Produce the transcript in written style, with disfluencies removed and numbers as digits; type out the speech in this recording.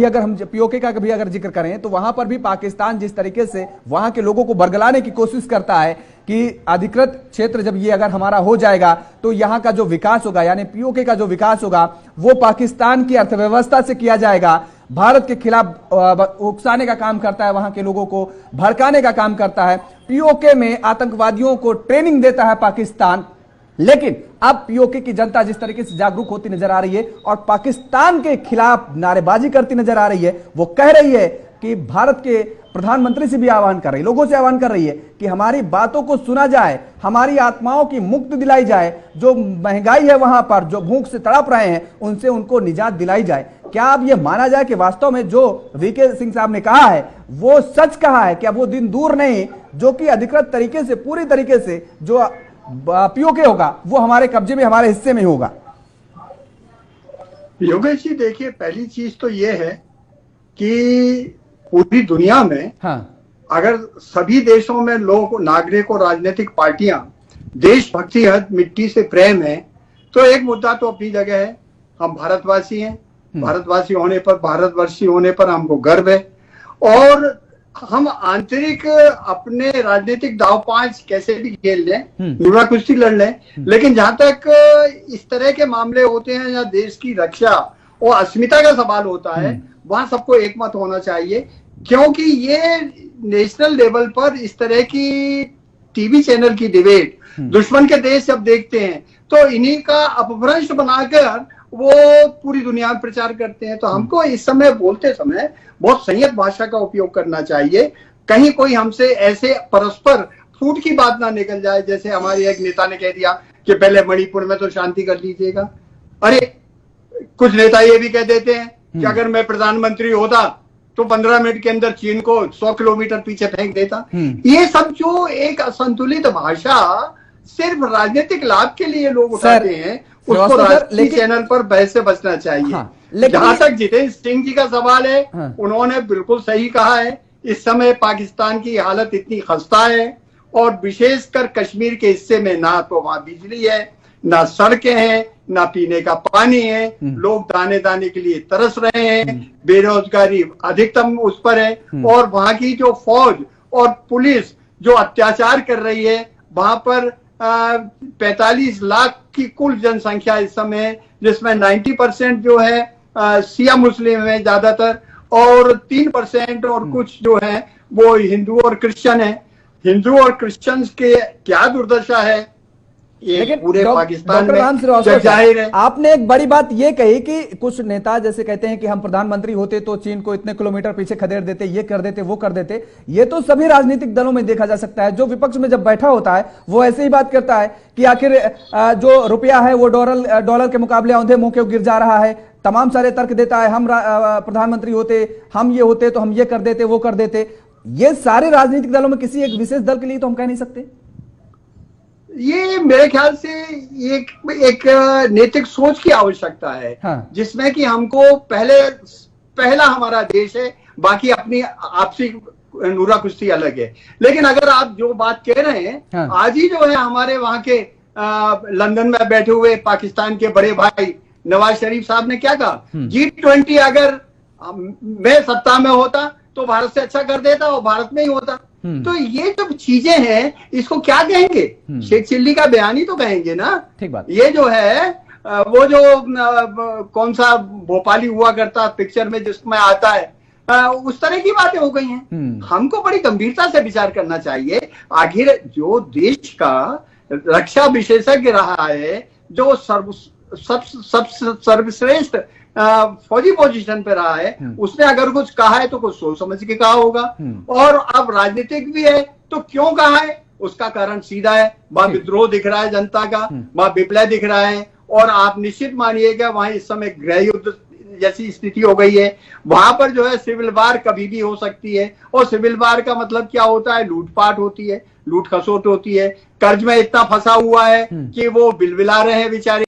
भी अगर हम पीओके का भी अगर जिक्र करें तो वहां पर भी पाकिस्तान जिस तरीके से वहां के लोगों को बरगलाने की कोशिश करता है कि अधिकृत क्षेत्र जब ये अगर हमारा हो जाएगा तो यहां का जो विकास होगा, यानी पीओके का जो विकास होगा वो पाकिस्तान की अर्थव्यवस्था से किया जाएगा, भारत के खिलाफ उकसाने का काम करता है, वहां के लोगों को भड़काने का काम करता है। पीओके में आतंकवादियों को ट्रेनिंग देता है पाकिस्तान। लेकिन अब पीओके की जनता जिस तरीके से जागरूक होती नजर आ रही है और पाकिस्तान के खिलाफ नारेबाजी करती नजर आ रही है, वो कह रही है कि भारत के प्रधानमंत्री से भी आह्वान कर रही है, लोगों से आह्वान कर रही है कि हमारी बातों को सुना जाए, हमारी आत्माओं की मुक्ति दिलाई जाए, जो महंगाई है वहां पर, जो भूख से तड़प रहे हैं उनसे उनको निजात दिलाई जाए। क्या अब यह माना जाए कि वास्तव में जो वीके सिंह साहब ने कहा है वो सच कहा है? क्या वो दिन दूर नहीं जो कि अधिकृत तरीके से, पूरी तरीके से जो पीओके होगा वो हमारे कब्जे में, हमारे हिस्से में होगा? योगेश जी देखिए, पहली चीज तो ये है कि पूरी दुनिया में अगर सभी देशों में लोग, नागरिक और राजनीतिक पार्टियां देशभक्ति है, मिट्टी से प्रेम है, तो एक मुद्दा तो अपनी जगह है। हम भारतवासी हैं, भारतवासी होने पर, भारतवर्षी होने पर हमको गर्व है और हम आंतरिक अपने राजनीतिक दांव-पेच कैसे भी खेल लें, नुरा कुश्ती लड़ लें, लेकिन जहां तक इस तरह के मामले होते हैं या देश की रक्षा और अस्मिता का सवाल होता है, वहां सबको एकमत होना चाहिए। क्योंकि ये नेशनल लेवल पर इस तरह की टीवी चैनल की डिबेट दुश्मन के देश जब देखते हैं तो इन्हीं का अपभ्रंश बनाकर वो पूरी दुनिया में प्रचार करते हैं। तो हमको इस समय बोलते समय बहुत संयत भाषा का उपयोग करना चाहिए। कहीं कोई हमसे ऐसे परस्पर फूट की बात ना निकल जाए, जैसे हमारे एक नेता ने कह दिया कि पहले मणिपुर में तो शांति कर लीजिएगा। अरे कुछ नेता ये भी कह देते हैं कि अगर मैं प्रधानमंत्री होता तो 15 मिनट के अंदर चीन को 100 किलोमीटर पीछे फेंक देता। ये सब जो एक असंतुलित भाषा सिर्फ राजनीतिक लाभ के लिए लोग उठाते हैं, उसको राष्ट्रीय चैनल पर बहस से बचना चाहिए। जहां तक जितेंद्र सिंह जी का सवाल है, उन्होंने बिल्कुल सही कहा है। इस समय पाकिस्तान की हालत इतनी खस्ता है और विशेषकर कश्मीर के हिस्से में ना तो वहां बिजली है, ना सड़कें हैं, ना पीने का पानी है, लोग दाने दाने के लिए तरस रहे हैं, बेरोजगारी अधिकतम उस पर है और वहां की जो फौज और पुलिस जो अत्याचार कर रही है, वहां पर 45 लाख की कुल जनसंख्या इस समय, जिसमें 90% जो है शिया मुस्लिम है ज्यादातर और 3% और कुछ जो है वो हिंदू और क्रिश्चियन है। हिंदू और क्रिश्चियंस के क्या दुर्दशा है लेकिन पूरे पाकिस्तान में जाहिर है। आपने एक बड़ी बात ये कही कि कुछ नेता जैसे कहते हैं कि हम प्रधानमंत्री होते तो चीन को इतने किलोमीटर पीछे खदेड़ देते, ये कर देते, वो कर देते। ये तो सभी राजनीतिक दलों में देखा जा सकता है। जो विपक्ष में जब बैठा होता है वो ऐसे ही बात करता है कि आखिर जो रुपया है वो डॉलर के मुकाबले औंधे मुंह के गिर जा रहा है। तमाम सारे तर्क देता है, हम प्रधानमंत्री होते, हम ये होते तो हम ये कर देते, वो कर देते। ये सारे राजनीतिक दलों में किसी एक विशेष दल के लिए तो हम कह नहीं सकते। ये मेरे ख्याल से एक नैतिक सोच की आवश्यकता है। जिसमें कि हमको पहला हमारा देश है, बाकी अपनी आपसी नूरा कुश्ती अलग है। लेकिन अगर आप जो बात कह रहे हैं, आज ही जो है हमारे वहां के लंदन में बैठे हुए पाकिस्तान के बड़े भाई नवाज शरीफ साहब ने क्या कहा, G20 अगर मैं सत्ता में होता तो भारत से अच्छा कर देता और भारत में ही होता। तो ये जो चीजें हैं इसको क्या कहेंगे, शेख चिल्ली का बयान ही तो कहेंगे ना। ठीक बात। ये जो है वो जो कौन सा भोपाली हुआ करता पिक्चर में जिसमें आता है, उस तरह की बातें हो गई हैं। हमको बड़ी गंभीरता से विचार करना चाहिए। आखिर जो देश का रक्षा विशेषज्ञ रहा है, जो सर्वश्रेष्ठ फौजी पोजीशन पे रहा है, उसने अगर कुछ कहा है तो कुछ सोच समझ के कहा होगा। और अब राजनीतिक भी है तो क्यों कहा है, उसका कारण सीधा है। वहां विद्रोह दिख रहा है जनता का, वहां विप्लव दिख रहा है और आप निश्चित मानिएगा वहां इस समय गृह युद्ध जैसी स्थिति हो गई है। वहां पर जो है सिविल वार कभी भी हो सकती है और सिविल वार का मतलब क्या होता है, लूटपाट होती है, लूट खसोट होती है। कर्ज में इतना फंसा हुआ है कि वो बिलबिला रहे हैं बेचारे।